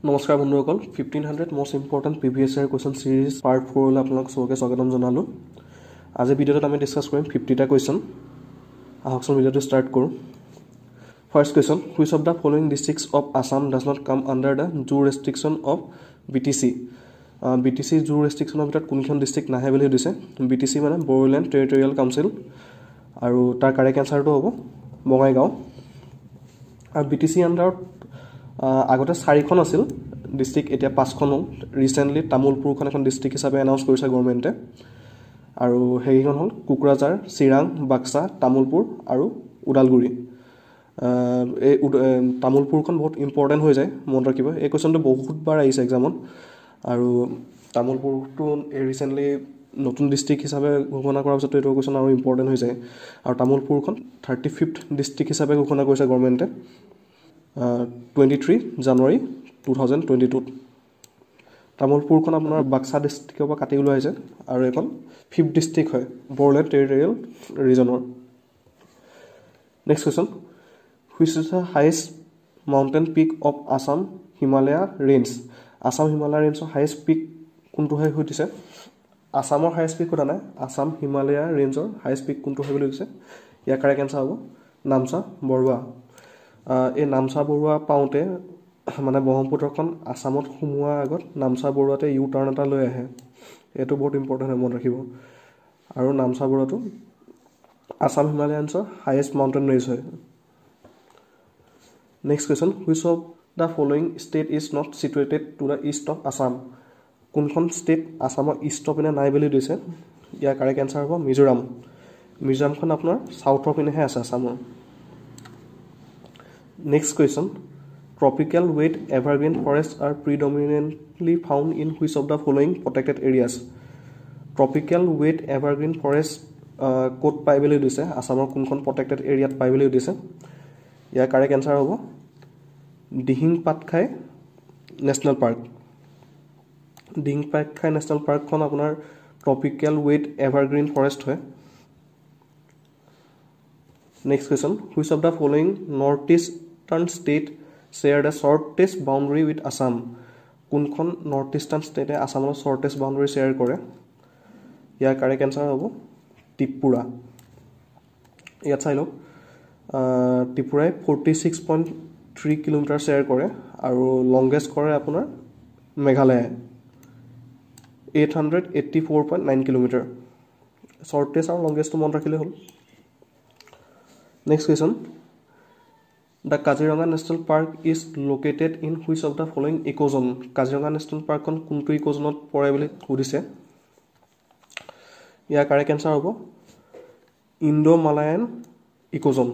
নমস্কাৰ বন্ধুসকল 1500 most important previous year question series part 4 লৈ আপোনালোক সবকে স্বাগতম জনালো আজি ভিডিঅ'ত আমি ডিসকাস কৰিম 50টা কোৱেশ্চন আহকচোন ভিডিঅ'টো ষ্টাৰ্ট কৰো first question which of the following districts of Assam does not come under the jurisdiction of BTC BTC জু ৰেষ্ট্ৰিকশনৰ ভিতৰত কোনখন ডিস্ট্ৰিক্ট নাহে বুলি দিছে বিটিসি মানে বড়োলেণ্ড টেৰিটৰিয়েল কাউন্সিল আৰু তাৰ কাৰেক্ট আনসাৰটো হ'ব বঙাইগাঁও আৰু বিটিসি আন্ডাৰত আগতে 4খন আছিল ডিস্ট্ৰিক্ট এতিয়া 5খন হ'ল ৰিসেন্টলি তামুলপুৰখন এখন ডিস্ট্ৰিক্ট হিচাপে এনাউন্স কৰিছে গভৰ্ণমেণ্টে আৰু হেৰিখন হ'ল কুকৰাঝাৰ চিৰাং বাক্সা তামুলপুৰ আৰু উদালগুৰি এই তামুলপুৰখন বহুত ইম্পৰ্টেন্ট হৈ যায় মনত ৰাখিব এই কোৱেশ্চনটো বহুতবাৰ আহিছে এক্সামত আৰু তামুলপুৰটো ৰিসেন্টলি নতুন ডিস্ট্ৰিক্ট হিচাপে ঘোষণা কৰাৰ পিছত এইটো কোৱেশ্চন আৰু ইম্পৰ্টেন্ট হৈ যায় আৰু তামুলপুৰখন 35th ডিস্ট্ৰিক্ট হিচাপে ঘোষণা কৰিছে গভৰ্ণমেণ্টে 23 জানুৱাৰী 2022 তামুলপুৰখন আপোনাৰ বাক্সা ডিস্ট্ৰিক্টৰ পৰা কাটি ওলাই আহিছে আৰু এখন 5th ডিস্ট্ৰিক্ট হয় বড়োলেণ্ড টেৰিটৰিয়েল ৰিজনৰ next question which is the highest mountain peak of Assam Himalaya range Assam Himalaya ৰেঞ্জৰ হাইয়েষ্ট পিক কোনটো হয় হৈছে আসামৰ হাইয়েষ্ট পিক কোনটা নাই আসাম হিমালয়া ৰেঞ্জৰ হাইয়েষ্ট পিক কোনটো হয় বুলি কৈছে ইয়াৰ কাৰেক্ট আনসাৰ হ'ব নামচা বৰুৱা এই নামচা বৰুৱা পাওঁতে মানে ব্ৰহ্মপুত্ৰখন আসামত সোমোৱাৰ আগত নামচা বৰুৱাতে ইউ টাৰ্ণ এটা লৈ আহে এটো বহুত ইম্পৰ্টেন্ট হয় মনত ৰাখিব আৰু নামচা বৰুৱাটো আসাম হিমালয়ানছৰ হাইয়েষ্ট মাউণ্টেন ৰেঞ্জ হয় next question which of the following state is not situated to the east of Assam কোনখন ষ্টেট আসামৰ ইষ্টৰ পিনে নাই বুলি দিছে ইয়াৰ কাৰেক্ট আনসাৰ হ'ব মিজোৰাম মিজোৰামখন আপোনাৰ সাউথৰ পিনেহে আছে আসামৰ Next question tropical wet evergreen forests are predominantly found in which of the following protected areas tropical wet evergreen forest code পাই বুলি দিছে আসামৰ কোনখন protected area পাই বুলি দিছে ইয়াৰ কাৰেক্ট আনসাৰ হ'ব Dihing Patkai national park Dihing Patkai national পাৰ্কখন আপোনাৰ tropical wet evergreen forest হয় Next question which of the following northeastern state share the shortest boundary with Assam কোনখন northeastern state আসামৰ shortest boundary share কৰে ইয়াৰ কাৰেক্ট আনসাৰ হ'ব ত্ৰিপুৰা ইয়াত চাই লওক ত্ৰিপুৰাই 46.3 কিলোমিটাৰ share কৰে আৰু longest কৰে আপোনাৰ মেঘালয় 884.9 কিলোমিটাৰ shortest আৰু longest মন ৰাখিলে হ'ল Next question The Kaziranga National Park is located in which of the following ecozone Kaziranga National Park kon kuntu ecozone pore boli kudise Ya correct answer hobo Indo-Malayan ecozone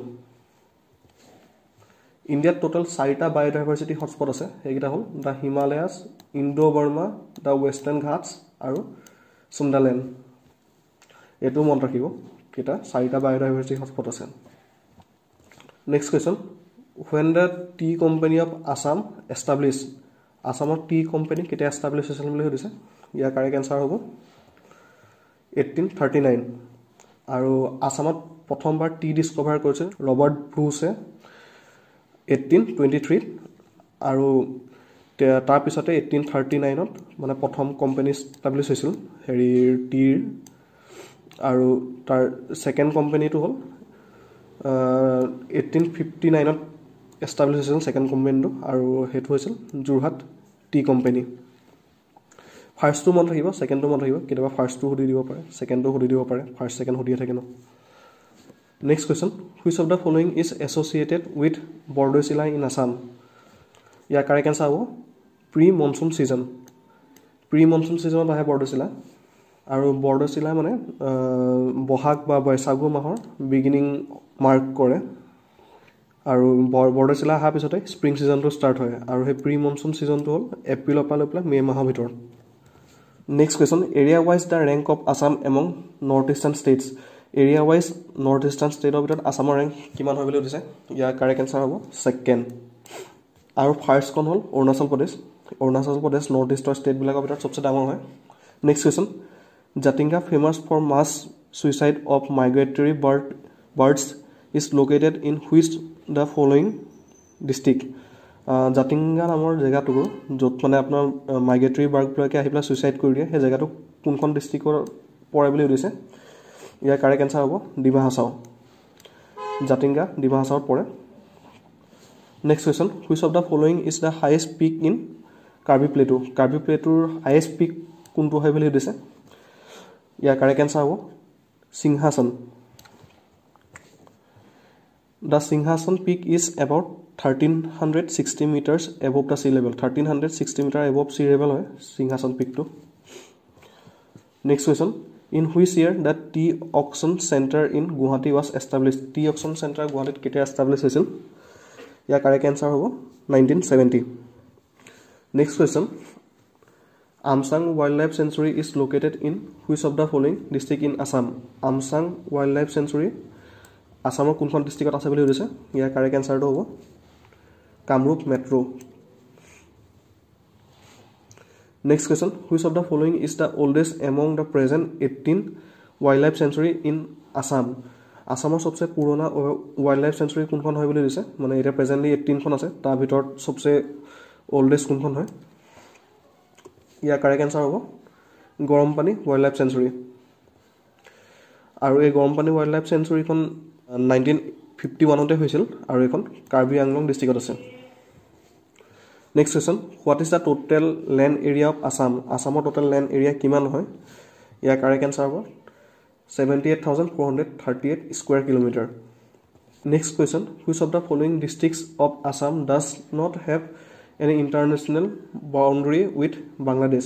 India total 4টা biodiversity hotspot আছে এইটা হল the Himalayas Indo-Burma the Western Ghats আৰু Sundaland এটো মন ৰাখিব কিটা 4টা biodiversity hotspot আছে Next question when the tea company of Assam established Assamor tea company kete establish হৈছিল বুলি কৈছে ইয়াৰ কাৰেক্ট আনসাৰ হ'ব 1839 আৰু আসামত প্ৰথমবাৰ টি ডিসকভাৰ কৰিছিল ৰবাৰ্ট ব্ৰুছে 1823 আৰু তাৰ পিছতে 1839 ত মানে প্ৰথম কোম্পানী এষ্টাব্লিশ হৈছিল হেৰি টিৰ আৰু তাৰ সেকেন্ড কোম্পানীটো হ'ল 1859 ত এষ্টাব্লিশ হৈছিল সেকেন্ড কোম্পানীটো আৰু হেতু হৈছিল জুৰহাট টি কোম্পানী ফাৰ্ষ্টটো মন ৰাখিব সেকেন্ডটো মন ৰাখিব কেতিয়াবা ফাৰ্ষ্টটো হুদি দিব পাৰে সেকেন্ডটো হুদি দিব পাৰে ফাৰ্ষ্ট সেকেন্ড হুদিয়ে থাকে ন next question which of the following is associated with Bordosila in Assam year correct answer হ'ব প্ৰি মনসুন সিজনত আহে বৰদৈচিলা আৰু বৰদৈচিলা মানে বহাগ বা বৈশাগু মাহৰ বিগিনিং মাৰ্ক কৰে আৰু বৰদৈচিলা আহাৰ পিছতে স্প্ৰিং সিজনটো ষ্টাৰ্ট হয় আৰু হে প্ৰি মনসুন সিজনটো হ'ল এপ্ৰিলৰ পৰা লৈ মে মাহৰ ভিতৰত next question area wise the rank of Assam among north eastern states area wise north eastern ষ্টেটৰ ভিতৰত আসামৰ ৰেংক কিমান হয় বুলি দিছে ইয়াৰ কাৰেক্ট আনসাৰ হ'ব সেকেন্ড আৰু ফাৰ্ষ্টখন হ'ল অৰুণাচল প্ৰদেশ নৰ্থ ইষ্টৰ ষ্টেট বিলাকৰ ভিতৰত সবচে ডাঙৰ হয় next question Jatinga famous for mass suicide of migratory birds is located in which the following district Jatinga নামৰ জেগাটুকুৰ য'ত মানে আপোনাৰ মাইগ্ৰেটৰী বাৰ্ডবিলাকে আহি পেলাই ছুইচাইড কৰি দিয়ে, সেই জেগাটো কোনখন ডিষ্ট্ৰিক্টৰ পৰে বুলি সুধিছে। ইয়াৰ কাৰেক্ট এনচাৰ হ'ব ডিমা হাছাও। জাতিংগা ডিমা হাছাওত পৰে। Next question, which of the following is the highest peak in Karbi plateau. Karbi প্লেটুৰ হাইয়েষ্ট পিক কোনটো হয় বুলি সুধিছে। ইয়াৰ কাৰেক্ট এনচাৰ হ'ব সিংহাসন। The Singhasan peak is about 1360 meters above the sea level. 1360 meter above sea level হয় Singhasan peak to. Next question, in which year the tea auction center in Guwahati was established? Tea auction center Guwahati কেতিয়া established হৈছিল? ইয়াৰ correct answer হ'ব 1970. Next question, Amsang Wildlife Sanctuary is located in which of the following district in Assam? Amsang Wildlife Sanctuary আসামৰ কোনখন ডিষ্ট্ৰিক্টত আছে বুলি সুধিছে। ইয়াৰ correct এনচাৰটো হ'ব Kamrup metro'. Next question, which of the following is the oldest among the present 18 wild life sanctuary in Assam. আছামৰ চবচে পুৰণা ৱাইল্ড লাইফ চেঞ্চুৰী কোনখন হয় বুলি সুধিছে। মানে এতিয়া প্ৰেজেণ্টলি 18খন আছে, তাৰ ভিতৰত চবচে অল্ডেষ্ট কোনখন হয়। ইয়াৰ কাৰেক্ট এনচাৰ হ'ব গৰমপানী ৱাইল্ড লাইফ চেঞ্চুৰী। আৰু এই গৰমপানী ৱাইল্ড লাইফ চেঞ্চুৰীখন 1951 হৈছিল আৰু এখন কাৰ্বি আংলং ডিষ্ট্ৰিক্টত আছে। Next question, what is the total land area of Assam. আছামৰ টোটেল লেণ্ড এৰিয়া কিমান হয়। ইয়াৰ কাৰেক্ট এনচাৰ হ'ব 78,438 square kilometre. Next question, which of the following districts of Assam does not have any international boundary with Bangladesh.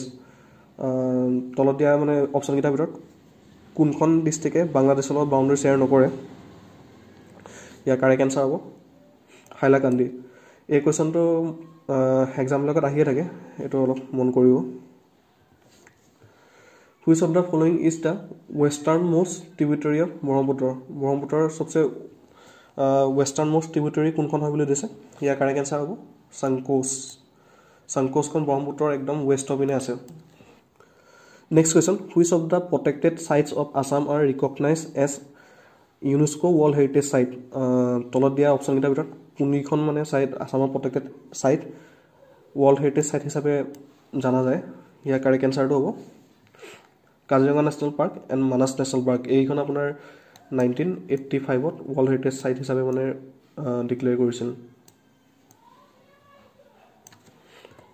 তলত দিয়া মানে অপশ্যনকেইটাৰ ভিতৰত কোনখন ডিষ্ট্ৰিক্টে বাংলাদেশৰ লগত বাউণ্ডেৰী শ্বেয়াৰ নকৰে। ইয়াৰ কাৰেক্ট এনচাৰ হ'ব হাইলাকান্দি। এই কুৱেশ্যনটো এক্সামবিলাকত আহিয়ে থাকে, এইটো অলপ মন কৰিব। Which of the following is the western most tributary of Brahmaputra. ব্ৰহ্মপুত্ৰৰ চবচে ৱেষ্টাৰ্ণ মোষ্ট ট্ৰিবিউটৰী কোনখন হয় বুলি সুধিছে। ইয়াৰ কাৰেক্ট এনচাৰ হ'ব চাংকোচ। চাংকোচখন ব্ৰহ্মপুত্ৰৰ একদম ৱেষ্টৰ পিনে আছে। Next question, which of the protected sites of Assam are recognize as UNESCO world heritage site. তলত দিয়া অপশ্যনকেইটাৰ ভিতৰত কোনকেইখন মানে চাইট আছামৰ protected site world heritage site হিচাপে জনা যায়। ইয়াৰ কাৰেক্ট এনচাৰটো হ'ব Kaziranga national park and Manas national park. এইখন আপোনাৰ 1985ত ৱৰ্ল্ড হেৰিটেজ চাইট হিচাপে মানে ডিক্লেয়াৰ কৰিছিল।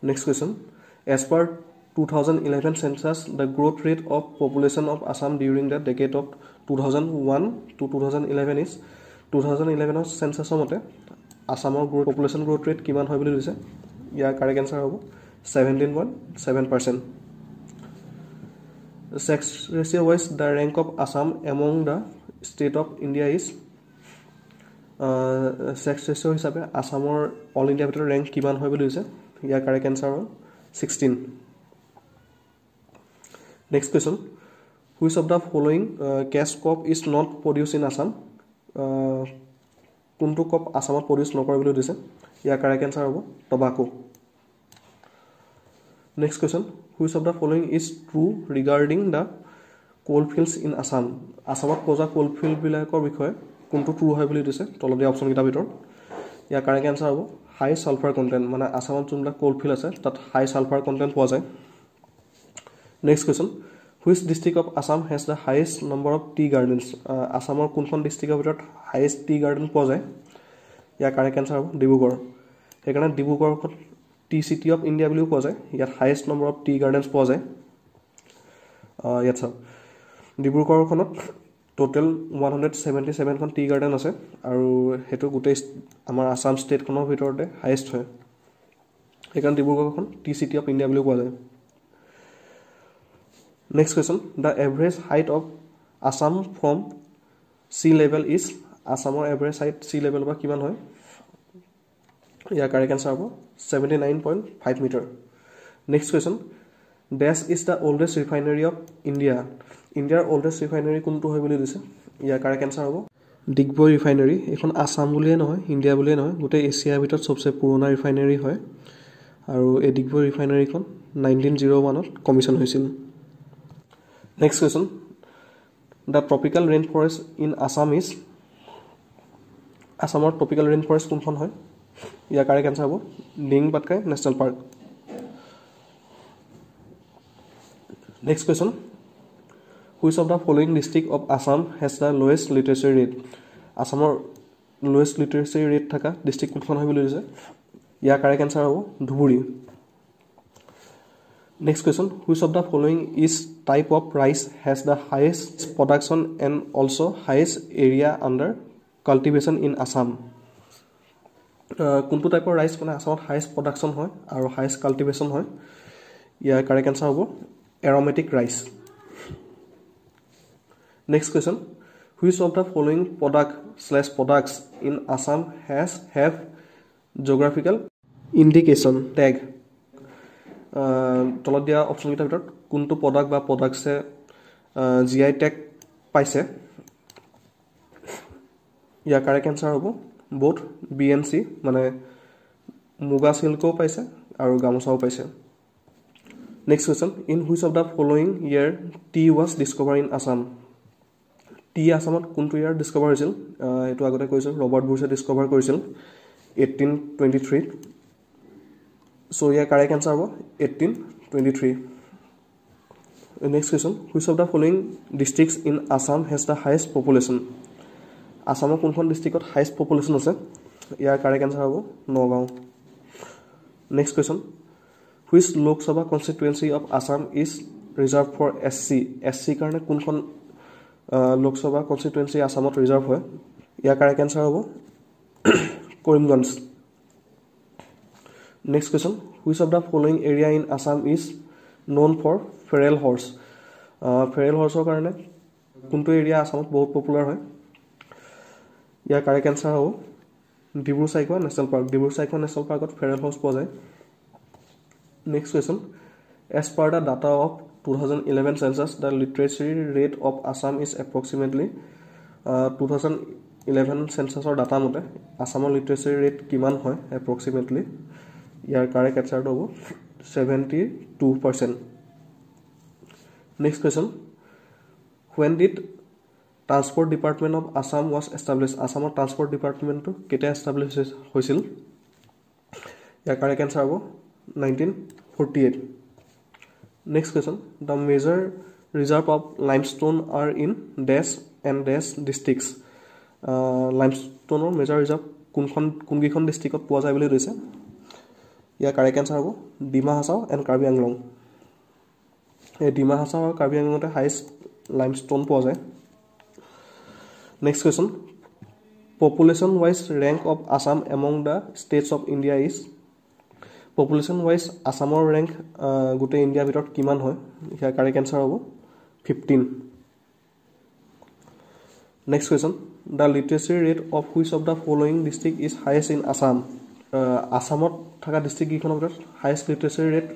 Next question, as per 2011 census, the growth rate of population of Assam during the decade of 2001 to 2011 is 2011 census মতে আছামৰ পপুলেশ্যন গ্ৰোথ ৰেট কিমান হয় বুলি কৈছে। ইয়াৰ কাৰেক্ট এনচাৰ হ'ব 17.7%। Sex ratio wise the rank of Assam among the state of India is sex ratio হিচাপে আছামৰ all India ভিতৰত ৰেংক কিমান হয় বুলি কৈছে। ইয়াৰ কাৰেক্ট এনচাৰ হ'ল 16। Next question, which of the following cash crop is not produced in Assam? কোনটো crop আসামত produce নকৰে বুলি দিছে। ইয়াৰ correct answer হ'ব tobacco। Next question, which of the following is true regarding the coal fields in Assam? আসামত পোৱা coal field বিলাকৰ বিষয়ে কোনটো true হয় বুলি দিছে। তলত দিয়া অপশ্যন কেইটাৰ ভিতৰত ইয়াৰ correct answer হ'ব high sulfur content। মানে আসামত যোনবিলাক coal field আছে তাত high sulfur content পোৱা যায়। Next question, which district of Assam has the highest number of tea gardens? Assamor kunkhon district of ভিতৰত highest tea garden পোৱা যায়। ইয়াৰ correct answer হ'ব ডিব্ৰুগড়। সেইকাৰণে ডিব্ৰুগড়খন টি চিটি অফ ইণ্ডিয়া বুলিও কোৱা যায়। ইয়াত highest number of tea gardens পোৱা যায়। ইয়াত চাওক ডিব্ৰুগড়খনত টোটেল 177খন টি গাৰ্ডেন আছে আৰু হেতু গোটেই আমাৰ আসাম ষ্টেটখনৰ ভিতৰতে হাইয়েষ্ট হয়। সেইকাৰণে ডিব্ৰুগড়খন টি চিটি অফ ইণ্ডিয়া বুলিও কোৱা যায়। Next question, the average height of Assam from sea level is Assamor average height sea level বা কিমান হয়। ইয়াৰ correct answer হ'ব 79.5 meter। Next question, dash is the oldest refinery of India. Indiaৰ oldest refinery কোনটো হয় বুলি দিছে। ইয়াৰ correct answer হ'ব Digboi refinery. এখন আসাম বুলিয়ে নহয় ইণ্ডিয়া বুলিয়ে নহয় গোটেই এছিয়াৰ ভিতৰত সবচে পুৰণা ৰিফাইনাৰী হয় আৰু এই ডিগবৈ ৰিফাইনাৰীখন 1901ত কমিশ্যন হৈছিল। Next question, the tropical rainforest in Assam is Assamor tropical rainforest কোনখন হয়। ইয়াৰ কাৰেক্ট এনসাৰ হ'ব Dihing Patkai national park next question which of the following district of Assam has the lowest literacy rate আছামৰ লোৱেষ্ট লিটাৰেচাৰী ৰেট থকা district কোনখন হয় বুলি দিছে ইয়াৰ কাৰেক্ট এনসাৰ হ'ব Dhubri next question which of the following is type of rice has the highest production and also' highest area under cultivation in Assam কোনটো টাইপৰ ৰাইচ মানে আছামত হাইয়েষ্ট প্ৰডাকশ্যন হয় আৰু হাইয়েষ্ট কাল্টিভেশ্যন হয় ইয়াৰ কাৰেক্ট এনসাৰ হ'ব aromatic rice next question which of the following products in Assam have geographical indication tag তলত দিয়া অপশ্যনকেইটাৰ ভিতৰত কোনটো প্ৰডাক্ট বা প্ৰডাক্টছে GI টেগ পাইছে ইয়াৰ কাৰেক্ট এনসাৰ হ'ব both BNC মানে মুগা সিল্কও পাইছে আৰু গামোচাও পাইছে next question in which of the following year tea was discover in Assam tea আছামত কোনটো ইয়াৰ ডিস্কভাৰ হৈছিল এইটো আগতে কৈছিল ৰবাৰ্ট বুছে ডিস্কভাৰ কৰিছিল 1823 so ইয়াৰ কাৰেক্ট এনসাৰ হ'ব 1823 next question which of the following districts in Assam has the highest population আছামৰ কোনখন ডিষ্ট্ৰিক্টত হাইয়েষ্ট পপুলেশ্যন আছে ইয়াৰ কাৰেক্ট এনসাৰ হ'ব Nagaon next question which Lok Sabha constituency of Assam is reserved for SC কাৰণে কোনখন লোকসভা কনষ্টিটুৱেঞ্চি আছামত ৰিজাৰ্ভ হয় ইয়াৰ কাৰেক্ট এনসাৰ হ'ব Karimganj next question which of the following area in Assam is known for feral horse feral হৰ্চৰ কাৰণে কোনটো এৰিয়া আছামত বহুত পপুলাৰ হয় ইয়াৰ কাৰেক্ট এনসাৰ হ'ব Dibru Saikhowa national park Dibru Saikhowa national পাৰ্কত ফেৰেল হৰ্চ পোৱা যায় next question as per the data of 2011 census the literacy rate of Assam is approximately 2011 census or data মতে আসামৰ literacy rate কিমান হয় approximately ইয়াৰ কাৰেক্ট এনসাৰ হ'ব 72% next question when did transport department of Assam was established আসামৰ transport department to কেতিয়া establish হৈছিল ইয়াৰ correct answer হ'ব 1948 next question the major reserve of limestone are in dash and dash districts limestone or major reserve কোনখন ডিস্ট্ৰিক্টত পোৱা যায় বুলি কৈছে ইয়াৰ correct answer হ'ব Dima Hasao and Karbi Anglong এই ডিমা হাছাও আৰু কাৰ্বি আংলঙতে হাইয়েষ্ট লাইমষ্টোন পোৱা যায় next question population wise rank of Assam among the states of India is population wise আছামৰ ৰেংক গোটেই ইণ্ডিয়াৰ ভিতৰত কিমান হয় ইয়াৰ কাৰেক্ট এনসাৰ হ'ব 15 next question the literacy rate of which of the following district is highest in Assam আছামত থকা ডিষ্ট্ৰিক্ট কেইখনৰ ভিতৰত হাইয়েষ্ট লিটাৰেচি ৰেট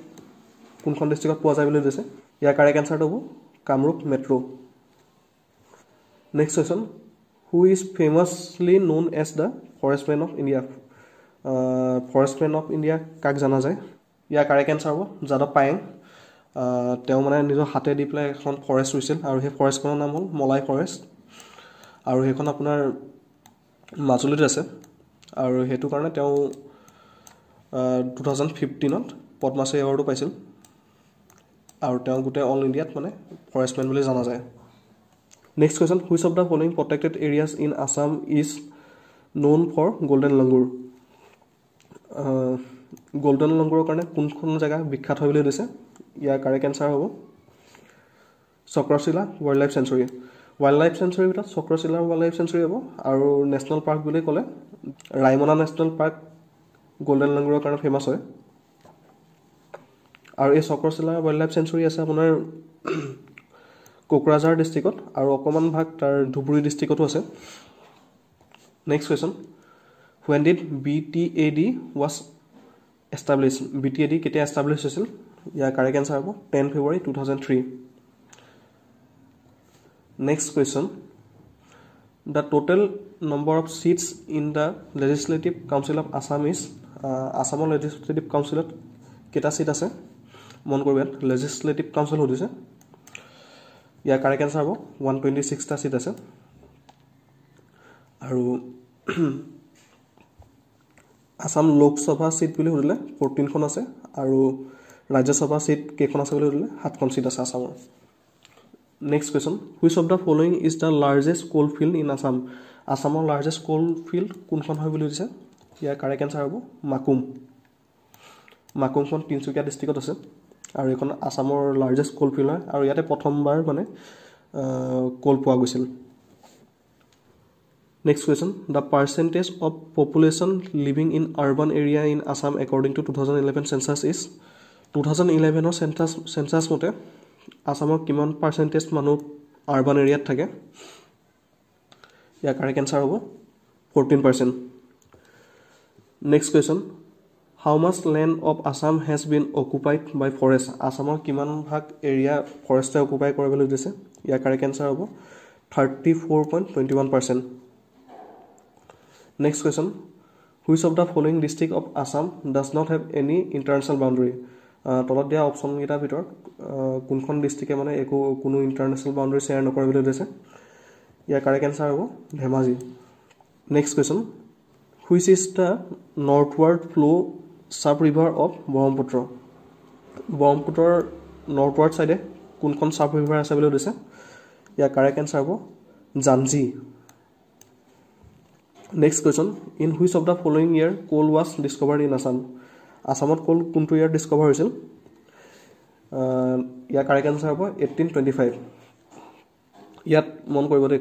কোনখন ডিষ্ট্ৰিক্টত পোৱা যায় বুলি দিছে ইয়াৰ কাৰেক্ট এনসাৰটো হ'ব Kamrup metro' next question who is famously known as the forest man of India forest man of India কাক জনা যায় ইয়াৰ কাৰেক্ট এনসাৰ হ'ব যাদৱ পায়েং তেওঁ মানে নিজৰ হাতে দি পেলাই এখন ফৰেষ্ট ৰুইছিল আৰু সেই ফৰেষ্টখনৰ নাম হ'ল মলাই ফৰেষ্ট আৰু সেইখন আপোনাৰ মাজুলীত আছে আৰু সেইটো কাৰণে তেওঁ 2015ত পদ্মশ্ৰী এৱাৰ্ডো পাইছিল আৰু তেওঁ গোটেই অল ইণ্ডিয়াত মানে ফৰেষ্টমেন বুলি জনা যায় next question which of the following protected areas in Assam is known for golden langur golden লাংগুৰৰ কাৰণে কোনখন জেগা বিখ্যাত হয় বুলি দিছে ইয়াৰ কাৰেক্ট এনসাৰ হ'ব চক্ৰশিলা ৱাইল্ড লাইফ চেঞ্চুৰীৰ ভিতৰত চক্ৰশিলা ৱাইল্ড লাইফ চেঞ্চুৰী হ'ব আৰু নেশ্যনেল পাৰ্ক বুলি ক'লে ৰাইমনা নেশ্যনেল পাৰ্ক গল্ডেন লাংগুৰৰ কাৰণে ফেমাছ হয় আৰু এই চক্ৰশিলা ৱাইল্ড লাইফ চেঞ্চুৰী আছে আপোনাৰ কোকৰাঝাৰ ডিষ্ট্ৰিক্টত আৰু অকণমান ভাগ তাৰ ধুবুৰী ডিষ্ট্ৰিক্টতো আছে next question when did BTAD was established BTAD কেতিয়া এষ্টাব্লিছ হৈছিল ইয়াৰ কাৰেক্ট এনসাৰ হ'ব 10 February 2003 next question the total number of seats in the legislative council of Assam is Assam legislative council কেটা সিট আছে মন কৰিবা legislative council হদিছে ইয়াৰ correct answer হ'ব 126 টা seat আছে আৰু আসাম লোকসভা সিট বুলি সুধিলে 14খন আছে আৰু ৰাজ্যসভা সিট কেইখন আছে বুলি সুধিলে 7খন সিট আছে আসামৰ next question which of the following is the largest coal field in Assam আসামৰ লাৰ্জেষ্ট কোল ফিল্ড কোনখন হয় বুলি সুধিছে ইয়াৰ কাৰেক্ট আনসাৰ হ'ব মাকুমখন তিনচুকীয়া ডিস্ট্ৰিক্টত আছে আৰু এখন আসামৰ লাৰ্জেষ্ট কোল ফিল্ড হয় আৰু ইয়াতে প্ৰথমবাৰ মানে কোল পোৱা গৈছিল Next question, the percentage of population living in urban area in Assam according to 2011 census is 2011 or census mote Assam kiman percentage manu urban area thake ya correct answer hobo 14%. Next question, how much land of Assam has been occupied by forest Assam kiman bhag area forest occupy kore bole dise ya correct answer hobo 34.21%. Next question, which of the following district of Assam does not have any international boundary? তলত দিয়া option গিটা ভিতৰত কোনখন ডিস্ট্ৰিক্টে মানে একো কোনো international বাউন্ডাৰী share নকৰে বুলি দিছে ইয়াৰ কাৰেক্ট আনসাৰ হ'ব Dhemaji next question which is the northward flow sub river of Brahmaputra ব্ৰহ্মপুত্ৰৰ নৰ্থৱাৰ্ড সাইডে কোনখন সাব ৰিভাৰ আছে বুলি দিছে ইয়াৰ কাৰেক্ট আনসাৰ হ'ব জাঞ্জি Next question, in which of the following year coal was discovered in Assam? Assamot coal kuntu year discover hoisil? Ya correct answer hobo 1825. Yat mon koribo de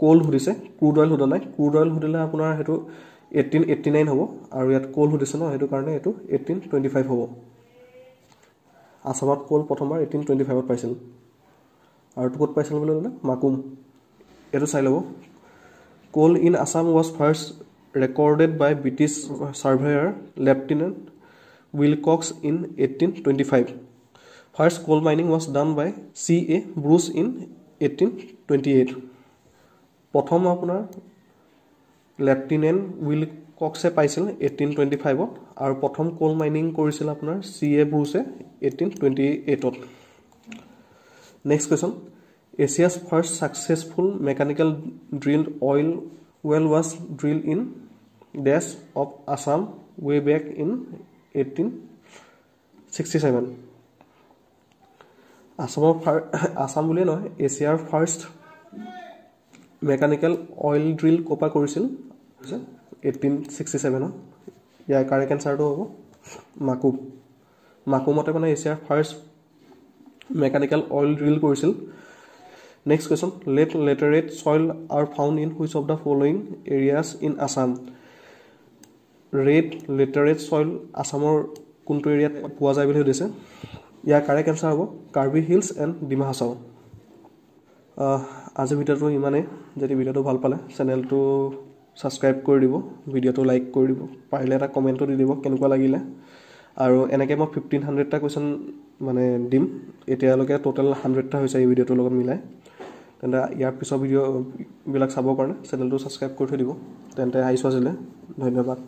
coal hudise, crude oil huda nai. Crude oil hudile apunar hetu 1889 hobo aru yat coal hudise no hetu karone hetu 1825 hobo. Assamot coal prothombar 1825 ot paisil. Aru tukot paisil bole hole Makum. Etu sai lobo. Coal in Assam was first recorded by British surveyor Lieutenant Wilcox in 1825. First coal mining was done by C.A. Bruce in 1828. Prothom apunar Lieutenant Wilcox e paisil 1825 ot aru prothom coal mining korisil apunar C.A. Bruce 1828 ot. Next question. Asia's first successful mechanical drilled oil well was drilled in dash of Assam way back in 1867. Assam bule noy Asia's first mechanical oil drill kopa korisil 1867 ya correct answer to hobo Makumote mane Asia's first mechanical oil drill korisil Next question, laterite soil are found in which of the following areas in Assam? Red laterite soil Assamor kuntu area পোৱা যায় বুলি দিছে ইয়াৰ correct answer হ'ব Karbi hills and Dima Hasao আজি ভিডিঅ'টো ইমানে যদি ভিডিঅ'টো ভাল পালে চেনেলটো সাবস্ক্ৰাইব কৰি দিব ভিডিঅ'টো লাইক কৰি দিব পাৰিলে এটা কমেন্টও দি দিব কেনেকুৱা লাগিলে আৰু এনেকৈ মই 1500 টা কোৱেশ্চন মানে দিম এতিয়ালৈকে টোটাল 100 টা হৈছে এই ভিডিঅ'টোৰ লগত মিলাই তেন্তে ইয়াৰ পিছৰ ভিডিঅ' বিলাক চাবৰ কাৰণে চেনেলটো সাবস্ক্ৰাইব কৰি থৈ দিব তেন্তে আইছো আজিলে ধন্যবাদ